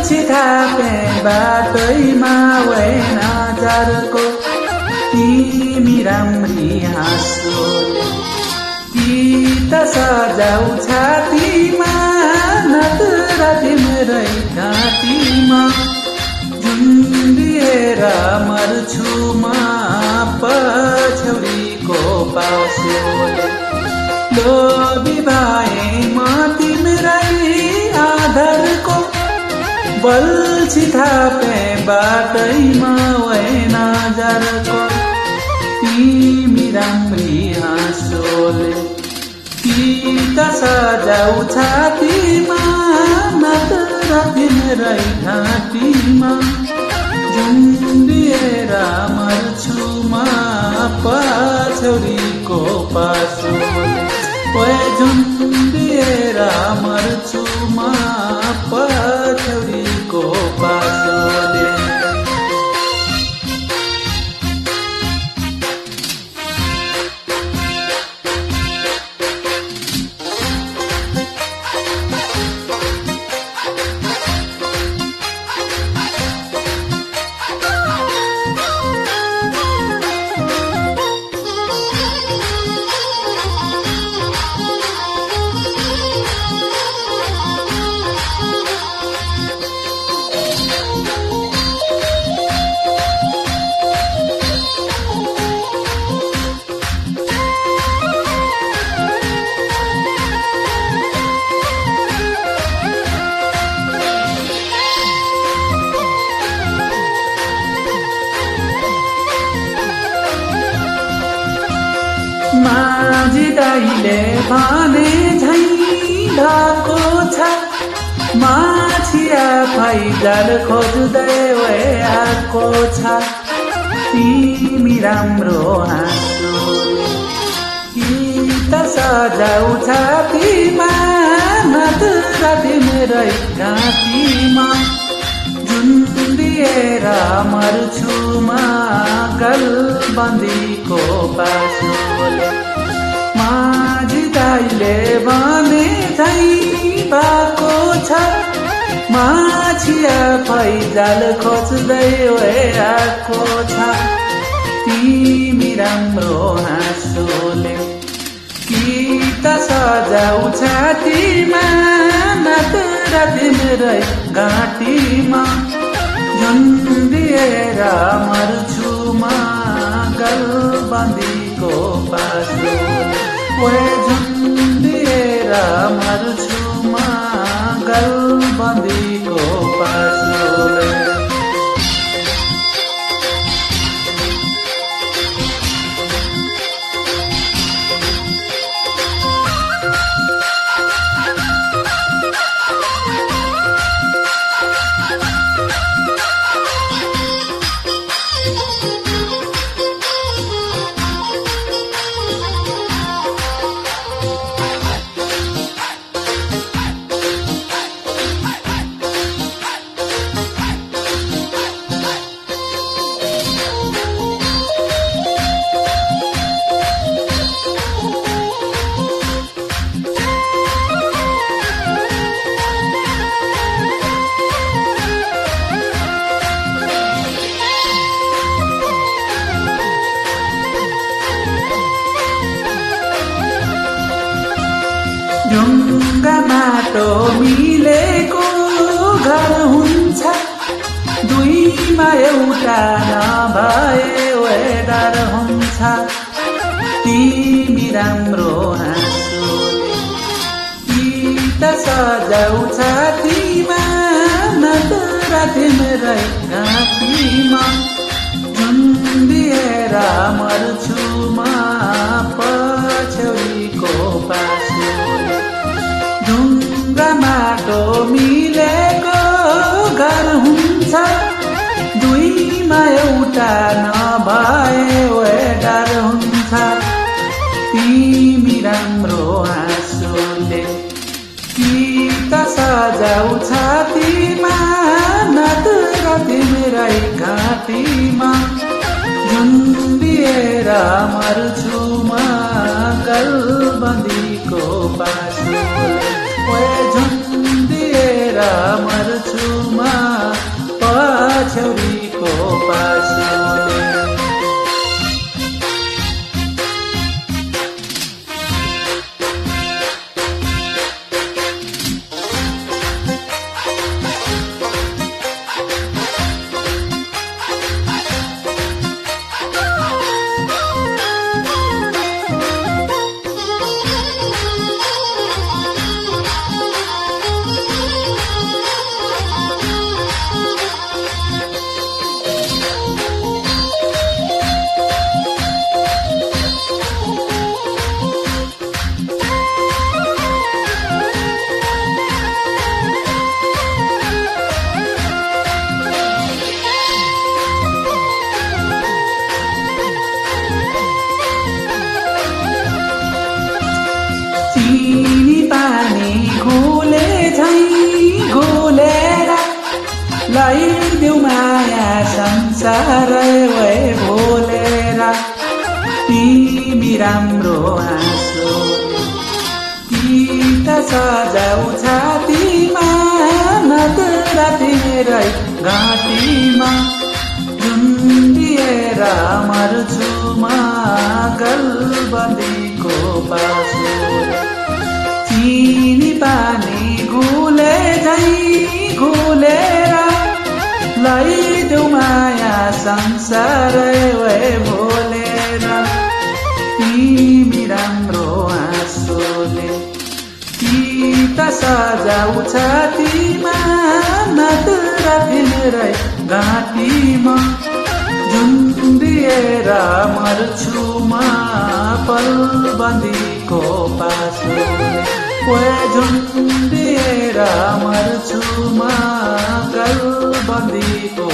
बल्छी थापे बाटैमा वैनाजारको तिमी राम्री हाँसोले कि त सजाउ छातीमा नत्र तिम्रै घाँटीमा झुन्डिएर मर्छु म पछौरीको पासोले लोभी भए म तिम्रै आधारको बल्छी थापे बाटैमा वैनाजारको तिमी राम्री हाँसोले कि त सजाउ छातीमा नत्र तिम्रै घाँटीमा झुन्डिएर मर्छु म पछौरीको पासोले ओए झुन्डिएर मर्छु म पछौरीको पासोले माझी दाइले भने झै ढाको छ माछिया फैजाल खोज्दै आएको छ तिमी राम्रो हाँसोले कि त सजाउ छातीमा नत्र तिम्रै घाँटीमा झुन्डिएर मर्छु म गलबन्दीको पासोले माझी दाइले भने झै भएको छ माछिया फैजाल खोज्दै आएको छ तिमी राम्रो हाँसोले कि त सजाउ छातीमा नत्र तिम्रै घाँटीमा झुन्डिएर मर्छु म गलबन्दीको पासोले ओए झुन्डिएर मर्छु म गलबन्दीको पासोले ढुङ्गा माटो मिलेको घर हुन्छ दुईमा एउटा नभए डर हुन्छ तिमी राम्रो हाँसोले कि त सजाउ छातीमा नत्र तिम्रै घाँटीमा झुन्डिएर मर्छु म पछौरीको पासोले ढुङ्गा माटो मिलेको घर हुन्छ दुईमा एउटा नभए डर हुन्छ तिमी राम्रो हाँसोले कि त सजाउ छातीमा नत्र तिम्रै घाँटीमा झुन्डिएर मर्छु म गलबन्दीको पासोले ओए झुन्डिएर मर्छु म बन्दीको पासोले चिनी पानी घोले झैं घोलेर लैदेऊ माया संसार वै भोलेर तिमी राम्रो हाँसो कि त सजाउ छातीमा नत्र तेरै घाँटीमा झुन्डिएर मर्छु म गलबन्दीको पासो चिनी पानी घुले झैं घुलेर लैदेऊ माया संसार वै भोलेर तिमी राम्रो हाँसोले कि त सजाउ छातीमा नत्र तिम्रै घाँटीमा झुन्डिएर मर्छु म पलबन्दीको पासोले झुन्डिएर मर्छु म गलबन्दीको